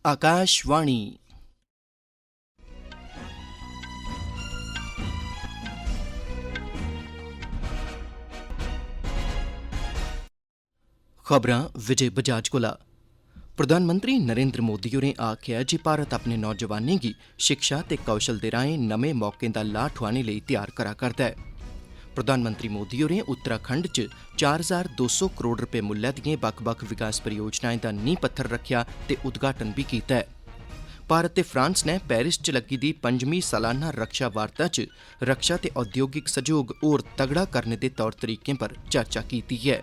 आकाशवाणी। खबरां विजय बजाज कोला। प्रधानमंत्री नरेंद्र मोदी होरें आखेआ जे भारत अपने नौजवानें गी शिक्षा ते कौशल दे राहें नमें मौकें दा लाह् ठोआने लेई तैयार करा करदा ऐ। प्रधानमंत्री मोदी होरें उत्तराखंड च 4200 करोड़ रपे मुल्लै दिएं बक्ख-बक्ख विकास परियोजनाएं दा नींह पत्थर रखेआ ते उद्घाटन बी कीता है। भारत ते फ्रांस ने पेरिस च लग्गी दी 5वीं सालाना रक्षा वार्ता च रक्षा ते औद्योगिक सहयोग होर तगड़ा करने दे तौर तरीकें पर चर्चा कीती है।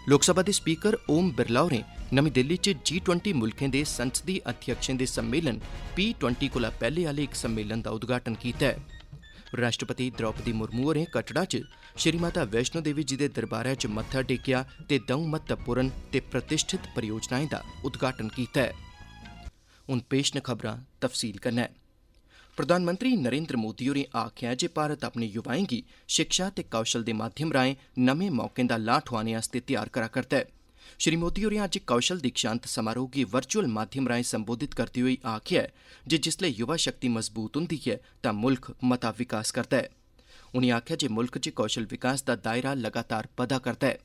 लोकसभा दे स्पीकर ओम बिरला होरें नमीं दिल्ली च G20 मुल्खें दे संसदी अध्यक्षें दे सम्मेलन P20 कोला पैह्ले आह्ले इक सम्मेलन दा उद्घाटन कीता है। राष्ट्रपति द्रौपदी मुर्मू होरें कटड़ा च श्री माता वैष्णो देवी जी दे दरबारै च मत्था टेकेआ ते द'ऊं महत्वपूर्ण ते प्रतिष्ठित परियोजनाएं दा उद्घाटन कीता है। हुण पेश न खबरां तफसील कन्नै। प्रधानमंत्री नरेंद्र मोदी होरें आखेआ जे भारत अपने युवाएं गी शिक्षा ते कौशल दे माध्यम राहें नमें मौकें दा लाह् ठोआने आस्तै तैयार करा करदा है। श्री मोदी होरें अज्ज कौशल दीक्षांत समारोह गी वर्चुअल माध्यम राहें संबोधित करदे होई आखेआ जे जिसलै युवा शक्ति मजबूत हुंदी ऐ तां मुल्ख मता विकास करदा ऐ। उनें आखेआ जे मुल्ख च कौशल विकास दा दायरा लगातार बधा करदा है।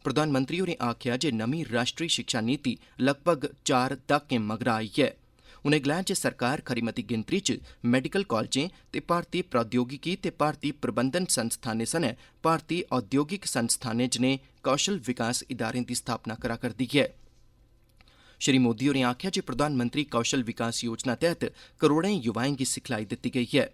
प्रधानमंत्री होरें आखेआ जे नमीं राष्ट्री शिक्षा नीति लगभग 4 दहाकें मगरा आई ऐ। उनें गलाया जे सरकार खरी मती गिनतरी च मैडिकल कालजें ते भारतीय प्रौद्योगिकी ते भारतीय प्रबंधन संस्थानें सनै भारतीय औद्योगिक संस्थानें जनेह् कौशल विकास इदारें दी स्थापना करा करदी ऐ। श्री मोदी होरें आखेआ जे प्रधानमंत्री कौशल विकास योजना तैह्त करोड़ें युवाएं गी सिखलाई दित्ती गेई है।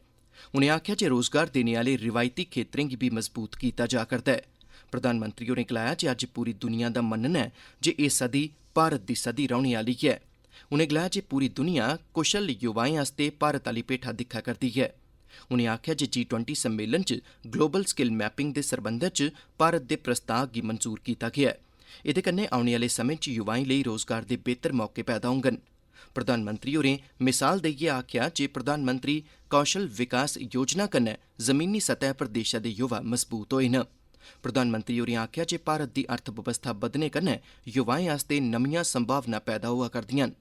उनें आखेआ जे रोजगार देने आह्ले रिवायती खेत्तरें गी बी मजबूत कीता जा करदा है। प्रधानमंत्री होरें गलाया जे अज्ज पूरी दुनिया दा मन्नना ऐ जे एह् सदी भारत दी सदी रौह्ने आह्ली ऐ। उनें गलाया जे पूरी दुनिया कुशल युवाएं आस्तै भारत आह्ली भेठा दिक्खा करदी है। उनें आखेआ जे G20 सम्मेलन च ग्लोबल स्किल मैपिंग दे सरबंधै च भारत दे प्रस्ताव गी मंजूर कीता गेआ ऐ। एह्दे कन्नै औने आह्ले समें च युवाएं लेई रोजगार दे बेहतर मौके पैदा होङन। प्रधानमंत्री होरें मिसाल देइयै आखेआ जे प्रधानमंत्री कौशल विकास योजना कन्नै जमीनी सतह पर देशै दे युवा मजबूत होए न। प्रधानमंत्री होरें आखेआ जे भारत दी अर्थबवस्था बधने कन्नै युवाएं आस्तै नमियां संभावनां पैदा होआ करदियां न।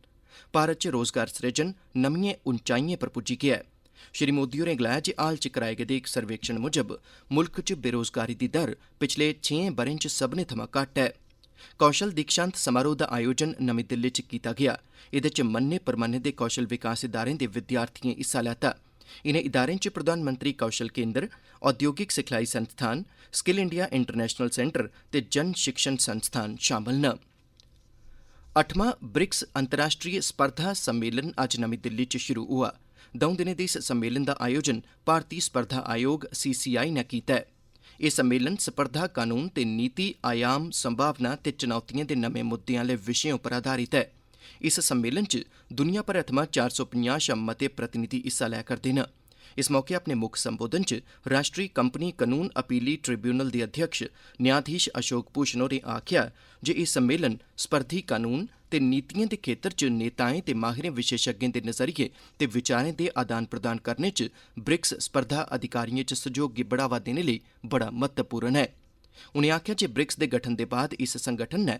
भारत च रोजगार सृजन नमियें उंचाइयें पर पुज्जी गेआ ऐ। श्री मोदी होरें गलाया जे हाल च कराए गेदे इक सर्वेक्षण मुजब मुल्ख च बेरोजगारी दी दर पिछले 6 ब'रें च सभनें थमां घट्ट ऐ। कौशल दीक्षांत समारोह दा आयोजन नमीं दिल्ली च कीता गेआ। एह्दे च मन्ने परमन्ने दे कौशल विकास इदारें दे विद्यार्थिएं हिस्सा लैता। इनें इदारें च प्रधानमंत्री कौशल केंद्र, औद्योगिक सिखलाई संस्थान, स्किल इंडिया इंटरनेशनल सेंटर ते जन शिक्षण संस्थान शामल न। 8वां ब्रिक्स अंतर्राष्ट्रीय स्पर्धा सम्मेलन अज्ज नमीं दिल्ली च शुरू होआ। 2 दिनें दे इस सम्मेलन दा आयोजन भारतीय स्पर्धा आयोग CCI ने कीता है। एह् सम्मेलन स्पर्धा कानून ते नीति आयाम संभावना ते चुनौतियें दे नमें मुद्दें आह्ले विशें उप्पर आधारित ऐ। इस सम्मेलन च दुनिया भरै थमां 450 शा मते प्रतिनिधि हिस्सा लै करदे न। इस मौके अपने मुक्ख संबोधन च राष्ट्री कंपनी कानून अपीली ट्रिब्यूनल दे अध्यक्ष न्यायाधीश अशोक भूषण होरें आखेआ जे एह् सम्मेलन स्पर्धी कानून ते नीतिएं दे खेत्तर च नेताएं ते माहिरें विशेषज्ञें दे नज़रिये ते विचारें दे आदान प्रदान करने च ब्रिक्स स्पर्धा अधिकारिएं च सैह्योग गी बढ़ावा देने लेई बड़ा महत्वपूर्ण ऐ। उनें आखेआ जे ब्रिक्स दे गठन दे बाद इस संगठन नै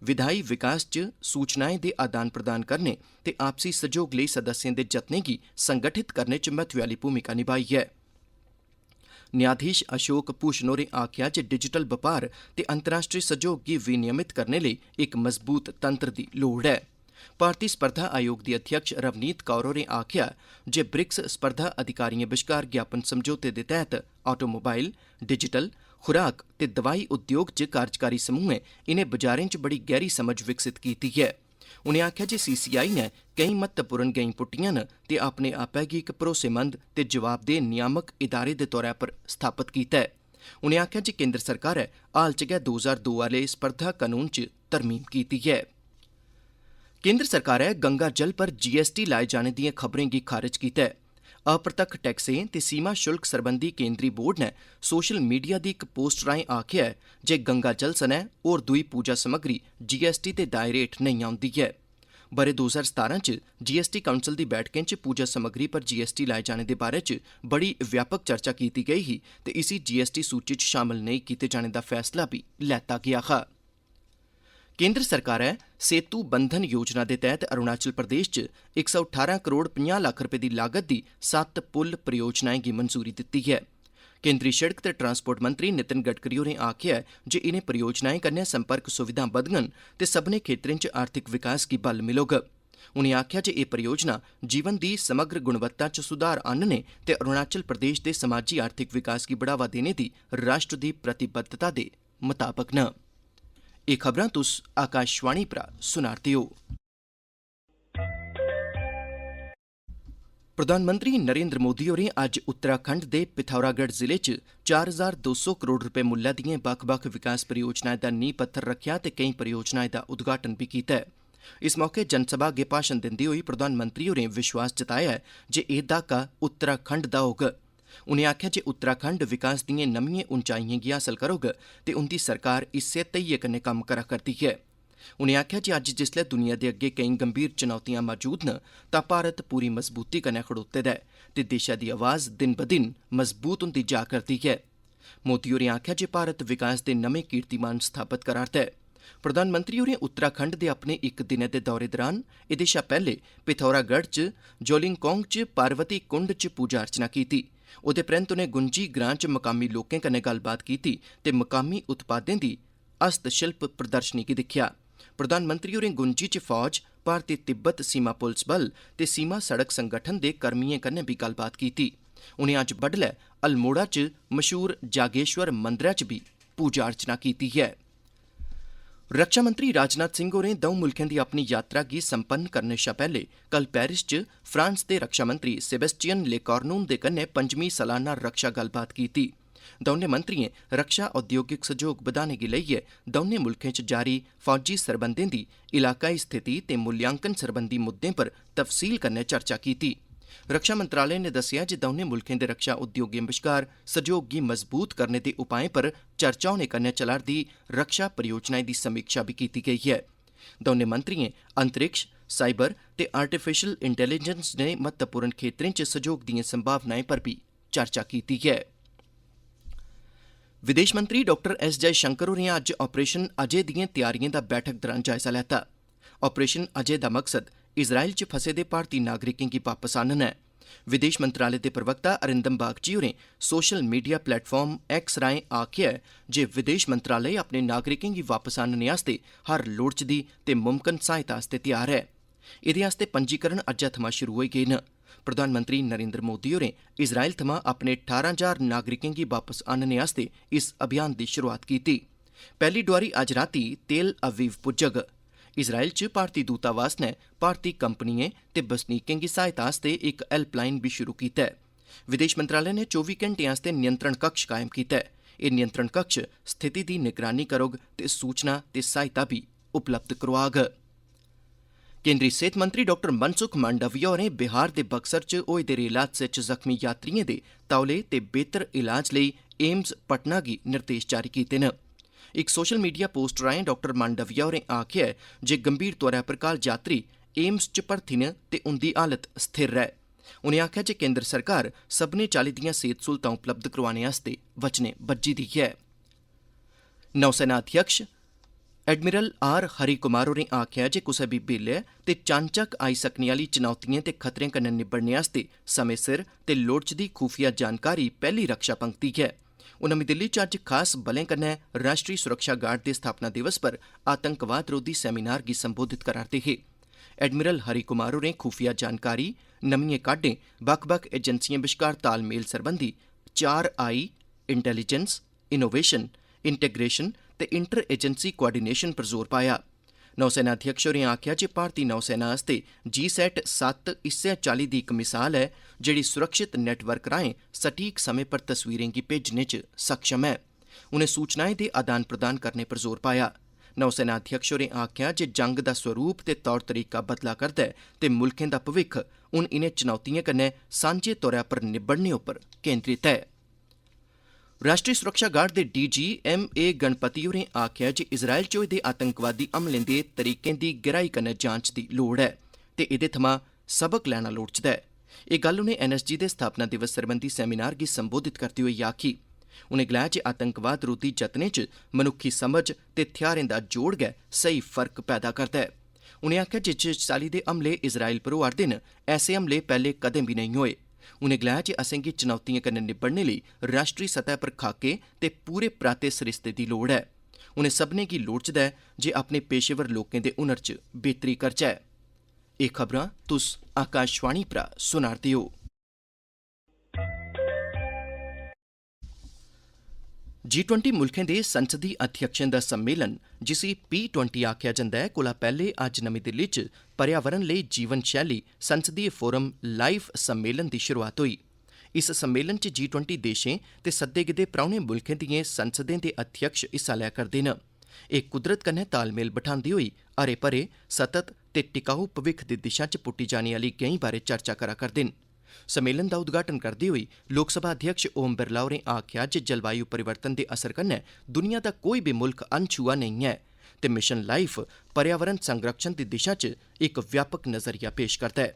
विधायी विकास च सूचनाएं दे आदान प्रदान करने ते आपसी सैह्योग लेई सदस्यें दे जतनें गी संगठित करने च महत्वै आह्ली भूमिका निभाई ऐ। न्यायाधीश अशोक भूषण होरें आखेआ जे डिजिटल बपार ते अंतर्राष्ट्री सैह्योग गी विनियमित करने लेई इक मजबूत तंत्र दी लोड़ ऐ। भारती स्पर्धा आयोग दी अध्यक्ष रवनीत कौर होरें आखेआ जे ब्रिक्स स्पर्धा अधिकारिएं बश्कार ज्ञापन समझौते दे तैह्त ऑटोमोबाइल, डिजिटल, खुराक ते दवाई उद्योग च कार्यकारी समूहें इनें बजारें च बड़ी गैह्री समझ विकसित कीती ऐ। उनें आखेआ जे CCI ने केईं महत्वपूर्ण गैईं पुट्टियां न ते अपने आपै गी इक भरोसेमंद ते जवाबदेह नियामक इदारे दे तौरा पर स्थापत कीता ऐ। उनें आखेआ जे केंद्र सरकारै हाल च गै 2002 आह्ले स्पर्धा कानून च तरमीम कीती ऐ। केंद्र सरकारै गंगा जल पर GST लाए जाने दिएं खबरें गी खारज कीता ऐ। अप्रतक्ख टैक्सें ते सीमा शुल्क सरबंधी केंद्री बोर्ड ने सोशल मीडिया दी इक पोस्ट राहें आखेआ ऐ जे गंगा जल सनै होर दूई पूजा समग्री GST दे दायरे हेठ नेईं औंदी ऐ। ब'रे 2017 च GST काउंसल दी बैठकें च पूजा समग्री पर GST लाए जाने दे बारे च बड़ी व्यापक चर्चा कीती गेई ही ते इसी GST सूची च शामल नेईं कीते जाने दा फैसला बी लैता गेआ हा। केंद्र सरकारै सेतु बंधन योजना दे तैह्त अरुणाचल प्रदेश च 118 करोड़ 50 लक्ख रपे दी लागत दी 7 पुल परियोजनाएं गी मंजूरी दित्ती ऐ। केंद्री सड़क ते ट्रांसपोर्ट मंत्री नितिन गडकरी होरें आखेआ ऐ जे इनें परियोजनाएं कन्नै संपर्क सुविधां बधङन ते सब्भनें खेत्तरें च आर्थिक विकास गी बल मिलोग। उनें आखेआ जे एह् परियोजना जीवन दी समग्र गुणवत्ता च सुधार आह्नने ते अरुणाचल प्रदेश दे समाजी आर्थिक विकास गी बढ़ावा देने दी राष्ट्र दी प्रतिबद्धता दे मताबक न। एह् खबरां तुस आकाशवाणी परा सुना'रदे ओ। प्रधानमंत्री नरेंद्र मोदी होरें अज्ज उत्तराखंड दे पिथौरागढ़ जिले च 4200 करोड़ रपे मुल्लै दिएं बक्ख-बक्ख विकास परियोजनाएं दा नींह पत्थर रक्खेआ ते केईं परियोजनाएं दा उद्घाटन बी कीता ऐ। इस मौके जनसभा अग्गे भाषण दिंदे होई प्रधानमंत्री होरें विश्वास जताया ऐ जे एह् दहाका उत्तराखंड दा होग। उनें आखेआ जे उत्तराखंड विकास दिएं नमिएं उंचाइएं गी हासल करोग ते उंदी सरकार इस्सै धैर्य कन्नै कम्म करा करदी ऐ। उनें आखेआ जे अज्ज जिसलै दुनिया दे अग्गे केईं गंभीर चुनौतियां मौजूद न तां भारत पूरी मजबूती कन्नै खड़ोते दा ऐ ते देशै दी आवाज़ दिन ब दिन मजबूत होंदी जा करदी ऐ। मोदी होरें आखेआ जे भारत विकास दे नमें कीर्तिमान स्थापत करा'रदा ऐ। प्रधानमंत्री होरें उत्तराखंड दे अपने इक दिनै दे दौरे दौरान एह्दे शा पैह्ले पिथौरागढ़ च जोलिंगकांग च पार्वती कुंड च पूजा अर्चना कीती। ओह्दे परैंत उनें गुंजी ग्रां च मकामी लोकें कन्नै गल्लबात कीती ते मकामी उत्पादें दी हस्तशिल्प प्रदर्शनी गी दिक्खेआ। प्रधानमंत्री होरें गुंजी च फौज, भारती तिब्बत सीमा पुलस बल ते सीमा सड़क संगठन दे कर्मियें कन्नै बी गल्लबात कीती। उनें अज्ज बड्डलै अल्मोड़ा च मशहूर जागेश्वर मंदरै च बी पूजा अर्चना कीती ऐ। रक्षा मंत्री राजनाथ सिंह होरें दौं मुल्खें दी अपनी यात्रा गी संपन्न करने शा पैह्ले कल पेरिस च फ्रांस दे रक्षा मंत्री सेबेस्टियन लेकॉर्नू हुंदे कन्नै 5मीं सालाना रक्षा गल्लबात कीती। दौनें मंत्रियें रक्षा औद्योगिक सैह्योग बधाने गी लेइयै दौनें मुल्खें च जारी फौजी सरबंधें दी इलाकाई स्थिति ते मूल्यांकन सरबंधी मुद्दें पर तफसील कन्नै चर्चा कीती। रक्षा मंत्रालय ने दस्सेआ जे दौनें मुल्खें दे रक्षा उद्योगें बश्कार सैह्योग गी मजबूत करने दे उपाएं पर चर्चा होने कन्नै चला'रदी रक्षा परियोजनाएं दी समीक्षा बी कीती गेई ऐ। दौनें मंत्रियें अंतरिक्ष, साइबर ते आर्टिफिशियल इंटेलीजेंस जनेह् महत्वपूर्ण खेत्तरें च सैह्योग दिएं संभावनाएं पर बी चर्चा कीती ऐ। विदेश मंत्री डॉक्टर एस जयशंकर होरें अज्ज ऑपरेशन अजय दिएं तैयारिएं दा बैठक दौरान जायजा लैता। ऑपरेशन अजय दा मकसद इजराइल च फसे दे भारती नागरिकें गी वापस आह्नना ऐ। विदेश मंत्रालय दे प्रवक्ता अरिंदम बागची होरें सोशल मीडिया प्लेटफार्म एक्स राएं आखेआ ऐ जे विदेश मंत्रालय अपने नागरिकें गी वापस आह्नने आस्तै हर लोड़चदी ते मुमकन सहायता आस्तै तैयार ऐ। एह्दे आस्तै पंजीकरण अज्जै थमां शुरू होई गे न। प्रधानमंत्री नरेंद्र मोदी होरें इजराइल थमां अपने 18,000 नागरिकें गी वापस आह्नने आस्तै इस अभियान दी शुरुआत कीती। पैह्ली डोआरी अज्ज रातीं तेल अवीव पुज्जग। इजराइल च भारती दूतावास ने भारती कंपनियें ते बसनीकें गी सहायता आस्तै इक हेल्पलाइन बी शुरू कीता ऐ। विदेश मंत्रालय ने 24 घैंटें आस्तै नियंत्रण कक्ष कायम कीता ऐ। एह् नियंत्रण कक्ष स्थिति दी निगरानी करोग ते सूचना ते सहायता बी उपलब्ध करोआग। केंद्री सेहत मंत्री डॉक्टर मनसुख मांडविया होरें बिहार दे बक्सर च होए दे रेल हादसे च जख्मी यात्रिएं दे तौले ते बेहतर इलाज लेई एम्स पटना गी निर्देश जारी कीते न। इक सोशल मीडिया पोस्ट राएं डॉक्टर मांडविया होरें आखेआ ऐ जे गंभीर तौरा पर घायल यात्री एम्स च भर्थी न ते उंदी हालत स्थिर ऐ। उनें आखेआ जे केंद्र सरकार सब्भनें चाल्ली दियां सेहत सहूलतां उपलब्ध करोआने आस्तै वचने बज्झी दी ऐ। नौसेना अध्यक्ष एडमिरल आर हरि कुमार होरें आखेआ जे कुसै बी बेल्लै ते चानचक्क आई सकने आह्ली चुनौतिएं ते खतरें कन्नै निब्बड़ने आस्तै समें सिर ते लोड़चदी खुफिया जानकारी पैह्ली रक्षा पंक्ति ऐ। ओह् नमीं दिल्ली च अज्ज खास बलें कन्नै राष्ट्री सुरक्षा गार्ड दे स्थापना दिवस पर आतंकवाद रोधी सेमिनार गी संबोधित करा'रदे हे। एडमिरल हरि कुमार होरें खुफिया जानकारी, नमिएं काह्डें, बक्ख-बक्ख एजेंसिएं बश्कार तालमेल सरबंधी 4I इंटेलीजेंस, इनोवेशन, इंटीग्रेशन ते इंटर एजेंसी कोआर्डिनेशन पर जोर पाया। नौसेना अध्यक्ष होरें आखेआ जे भारती नौसेना आस्तै GSAT-7 इस्सै चाल्ली दी इक मिसाल ऐ जेह्ड़ी सुरक्षित नेटवर्क राहें सटीक समें पर तस्वीरें गी भेजने च सक्षम ऐ। उनें सूचनाएं दे आदान प्रदान करने पर जोर पाया। नौसेना अध्यक्ष होरें आखेआ जे जंग दा स्वरूप ते तौर तरीका बदला करदा ऐ ते मुल्खें दा भविक्ख हून इनें चुनौतिएं कन्नै सांझे तौरा पर निब्बड़ने उप्पर केंद्रित ऐ। राष्ट्री सुरक्षा गार्ड दे DG M.A. गणपति होरें आखेआ जे इजराइल च होए दे आतंकवादी हमलें दे तरीकें दी गैह्राई कन्नै जांच दी लोड़ ऐ ते एह्दे थमां सबक लैना लोड़चदा ऐ। एह् गल्ल उनें NSG दे स्थापना दिवस सरबंधी सेमिनार गी संबोधित करदे होई आखी। उनें गलाया जे आतंकवाद रोधी जतनें च मनुक्खी समझ ते थेहारें दा जोड़ गै सही फर्क पैदा करदा ऐ। उनें आखेआ जे जिस चाल्ली दे हमले इजराइल पर होआ'रदे न, ऐसे हमले पैह्ले कदें बी नेईं होए। उनें गलाया जे असेंगी चुनौतिएं कन्नै निब्बड़ने लेई राष्ट्री सतह पर खाके ते पूरे पराते सरिस्ते दी लोड़ ऐ। उनें सभनें गी लोड़चदा ऐ जे अपने पेशेवर लोकें दे हुनर च बेहतरी करचै। एह् खबरां तुस आकाशवाणी परा सुना'रदे ओ। G20 मुल्खें दे संसदी अध्यक्षें दा सम्मेलन, जिसी P20 आखेआ जंदा ऐ, कोला पैह्ले अज्ज नमीं दिल्ली च पर्यावरण लेई जीवन शैली संसदीय फोरम लाइफ सम्मेलन दी शुरुआत होई। इस सम्मेलन च G20 देशें ते सद्दे गेदे परौह्ने मुल्खें दिएं संसदें दे अध्यक्ष हिस्सा लै करदे न। एह् कुदरत कन्नै तालमेल बठांदे होई हरे भरे, सतत ते टिकाऊ भविक्ख दी दिशा च पुट्टी जाने आह्ली गैंहीं बारै चर्चा करा करदे न। सम्मेलन दा उद्घाटन करदे होई लोकसभा अध्यक्ष ओम बिरला होरें आखेआ जे जलवायु परिवर्तन दे असर कन्नै दुनिया दा कोई बी मुल्ख अनछुआ नेईं ऐ ते मिशन लाइफ पर्यावरण संरक्षण दी दिशा च इक व्यापक नज़रिया पेश करदा ऐ।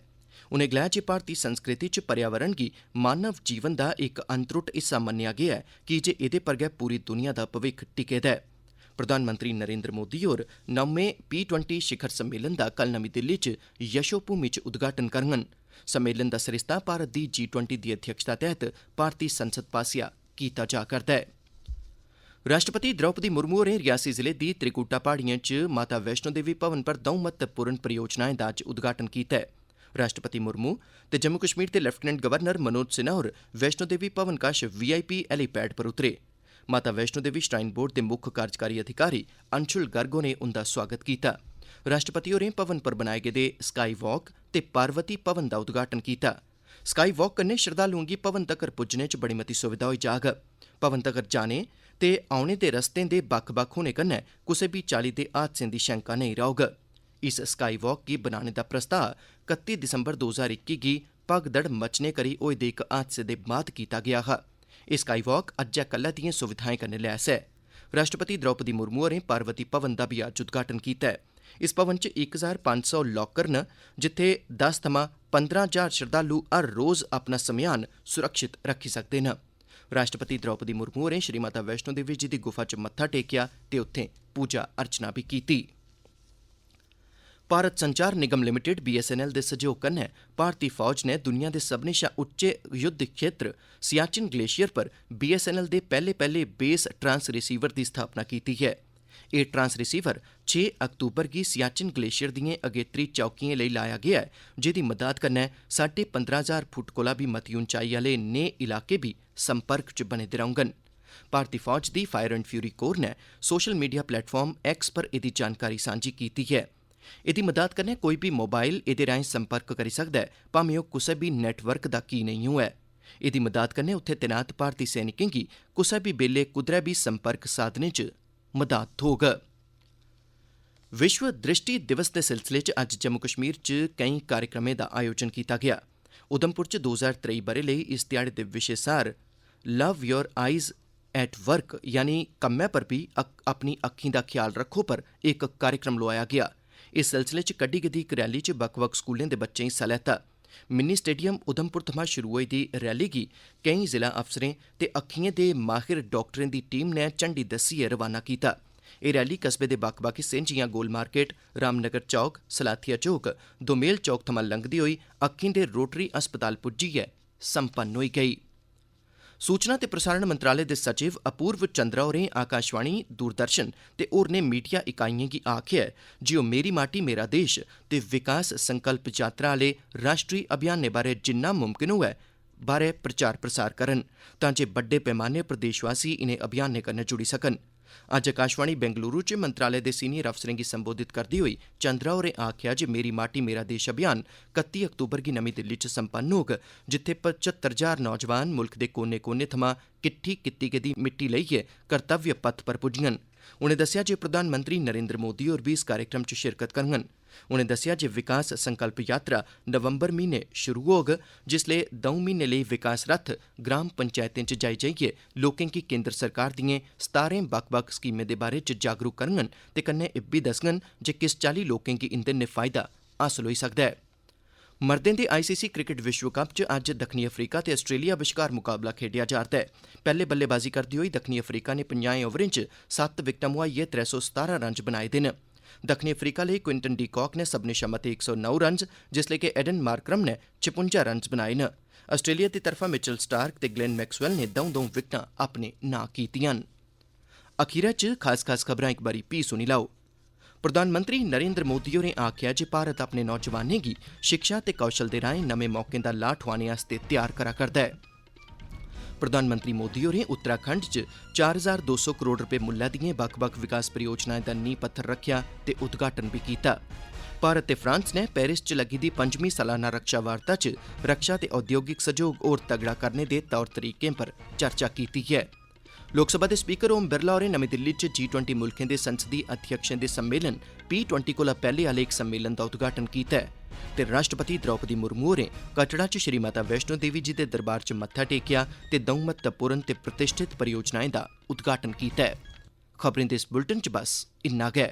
उनें गलाया जे भारती संस्कृति च पर्यावरण गी मानव जीवन दा इक अनत्रुट हिस्सा मन्नेआ गेआ ऐ, की जे एह्दे पर गै पूरी दुनिया दा भविक्ख टिके दा ऐ। प्रधानमंत्री नरेंद्र मोदी होर 9वें P20 शिखर सम्मेलन दा कल नमीं दिल्ली च यशोभूमि च उद्घाटन करङन। सम्मेलन दा सरिस्ता भारत दी G20 दी अध्यक्षता तैह्त भारती संसद पास्सेआ कीता जा करदा ऐ। राष्ट्रपति द्रौपदी मुर्मू होरें रियासी जिले दी त्रिकुटा प्हाड़िएं च माता वैष्णो देवी भवन पर 2 महत्वपूर्ण परियोजनाएं दा अज्ज उद्घाटन कीता ऐ। राष्ट्रपति मुर्मू ते जम्मू कश्मीर दे लेफ्टिनेंट गवर्नर मनोज सिन्हा होर वैष्णो देवी भवन कश VIP हैलीपैड पर उतरे। माता वैष्णो देवी श्राइन बोर्ड दे मुक्ख कार्यकारी अधिकारी अंशुल गर्ग होरें उंदा सोआगत कीता। राष्ट्रपति होरें भवन पर बनाए गेदे स्काई वॉक ते पार्वती भवन दा उद्घाटन कीता। स्काई वॉक कन्नै श्रद्धालुओं गी भवन तक्कर पुज्जने च बड़ी मती सुविधा होई जाग। भवन तक्कर जाने ते औने दे रस्तें दे बक्ख-बक्ख होने कन्नै कुसै बी चाल्ली दे हादसें दी शैंका नेईं रौह्ग। इस स्काई वॉक गी बनाने दा प्रस्ताव 31 दिसंबर 2021 गी भगदड़ मचने करी होए दे इक हादसे दे बाद कीता गेआ हा। एह् स्काई वॉक अज्जै कल्लै दिएं सुविधाएं कन्नै लैस ऐ। राष्ट्रपति द्रौपदी मुर्मू होरें पार्वती भवन दा बी अज्ज उद्घाटन कीता ऐ। इस भवन च 1500 लॉकर न, जित्थे 10 थमां 15,000 श्रद्धालु हर रोज अपना समेयान सुरक्षित रक्खी सकदे न। राष्ट्रपति द्रौपदी मुर्मू होरें श्री माता वैष्णो देवी जी दी गुफा च मत्था टेकेआ ते उत्थें पूजा अर्चना बी कीती। भारत संचार निगम लिमिटेड BSNL दे सैह्योग कन्नै भारती फौज ने दुनिया दे सभनें शा उच्चे युद्ध खेत्र सियाचिन ग्लेशियर पर BSNL दे पैह्ले बेस ट्रांस रिसीवर दी स्थापना कीती है। एह् ट्रांस रिसीवर 6 अक्तूबर गी सियाचिन ग्लेशियर दिएं अगेत्री चौकिएं लेई लाया गेआ ऐ, जेह्दी मदाद कन्नै 15,500 फुट कोला बी मती ऊंचाई आह्ले नेह् इलाके बी संपर्क च बने दे रौह्ङन। भारती फौज दी फायर एंड फ्यूरी कोर ने सोशल मीडिया प्लेटफार्म X पर एह्दी जानकारी सांझी कीती है। एह्दी मदाद कन्नै कोई बी मोबाइल एह्दे राहें संपर्क करी सकदा ऐ, भामें ओह् कुसै बी नेटवर्क दा की नेईं होऐ। एह्दी मदाद कन्नै उत्थे तैनात भारती सैनिकें गी कुसै बी बेल्ले कुदरै बी संपर्क साधने च मदाद थ्होग। विश्व दृष्टि दिवस दे सिलसिले च अज्ज जम्मू कश्मीर च केईं कार्यक्रमें दा आयोजन कीता गेआ। उधमपुर च 2023 ब'रे लेई इस ध्याड़े दे विशे सार love your eyes at work, यानी कम्मै पर बी अपनी अक्खीं दा ख्याल रक्खो पर एक कार्यक्रम लोआया गेआ। इस सिलसिले च कड्ढी गेदी इक रैली च बक्ख-बक्ख स्कूलें दे बच्चें हिस्सा लैता। मिनी स्टेडियम उधमपुर थमां शुरू होई दी रैली गी केईं जिला अफसरें ते अक्खियें दे माहिर डाक्टरें दी टीम ने झंडी दस्सियै रवाना कीता। एह् रैली कस्बे दे बक्ख-बक्ख हिस्सें जियां गोल मार्केट, रामनगर चौक, सलाथिया चौक, दोमेल चौक थमां लंघदी होई अक्खीं दे रोटरी अस्पताल पुज्जियै संपन्न होई गेई। सूचना ते प्रसारण मंत्रालय दे सचिव अपूर्व चंद्रा होरें आकाशवाणी, दूरदर्शन ते होरनें मीडिया इकाइयें गी आखेआ ऐ जे ओह् मेरी माटी मेरा देश ते विकास संकल्प यात्रा आह्ले राष्ट्री अभियानें बारै जिन्ना मुमकिन होऐ बारै प्रचार प्रसार करन, तां जे बड्डे पैमाने पर देशवासी इनें अभियानें कन्नै जुड़ी सकन। अज्ज आकाशवाणी बेंगलुरु च मंत्रालय दे सीनियर अफसरें गी संबोधित करदे होई चंद्रा होरें आखेआ जे मेरी माटी मेरा देश अभियान 31 अक्तूबर गी नमीं दिल्ली च संपन्न होग, जित्थे 75,000 नौजवान मुल्ख दे कोने-कोने थमां किट्ठी कीती गेदी मिट्टी लेइयै कर्तव्य पथ पर पुज्जङन। उनें दस्सेआ जे प्रधानमंत्री नरेंद्र मोदी होर बी इस कार्यक्रम च शिरकत करङन। उनें दस्सेआ जे विकास संकल्प यात्रा नवंबर म्हीने शुरू होग, जिसलै 2 म्हीने लेई विकास रथ ग्राम पंचैतें च जाइयै लोकें गी केंद्र सरकार दिएं 17 बक्ख-बक्ख स्कीमें दे बारे च जागरूक करङन ते कन्नै इब्बी दस्सङन जे किस चाल्ली लोकें गी इंदे नै फायदा हासल होई सकदा ऐ। मर्दें दे आईसीसी क्रिकेट विश्व कप च अज्ज दक्खनी अफ्रीका ते आस्ट्रेलिया विचकार मुकाबला खेड्डेआ जा'रदा ऐ। पैह्ले बल्लेबाजी करदे होई दक्खनी अफ्रीका ने 50 ओवरें च 7 विकटां मुहाइयै 317 रन बनाए दे न। दक्खनी अफ्रीका लेई क्विंटन डी कॉक ने सभनें शा मते 109 रन, जिसलै कि एडन मार्करम ने 56 रन बनाए न। आस्ट्रेलिया दी तरफा मिचेल स्टार्क ते ग्लेन मैक्सवेल ने दऊं विकटां अपने नां कीतीआं न। अखीरै च खास खबरां इक बारी फ्ही सुनी लैओ। प्रधानमंत्री नरेंद्र मोदी होरें आखेआ जे भारत अपने नौजवानें गी शिक्षा ते कौशल दे राएं नमें मौकें दा लाह् ठोआने आस्तै तैयार करा करदा ऐ। प्रधानमंत्री मोदी होरें उत्तराखंड च 4200 करोड़ रपे मुल्लै दिएं बक्ख-बक्ख विकास परियोजनाएं दा नींह पत्थर रक्खेआ ते उद्घाटन बी कीता। भारत ते फ्रांस ने पेरिस च लग्गी दी 5मीं सालाना रक्षा वार्ता च रक्षा ते औद्योगिक सैह्योग होर तगड़ा करने दे तौर तरीकें पर चर्चा कीती ऐ। लोकसभा दे स्पीकर ओम बिरला होरें नमीं दिल्ली च G20 मुल्खें दे संसदी अध्यक्षें दे सम्मेलन P20 कोला पैह्ले आह्ले इक सम्मेलन दा उद्घाटन कीता ऐ ते राष्ट्रपति द्रौपदी मुर्मू होरें कटड़ा च श्री माता वैष्णो देवी जी दे दरबार च मत्था टेकेआ ते दऊं महत्वपूर्ण ते प्रतिष्ठित परियोजनाएं दा उद्घाटन कीता ऐ। खबरें दे इस बुलेटिन च बस इन्ना गै।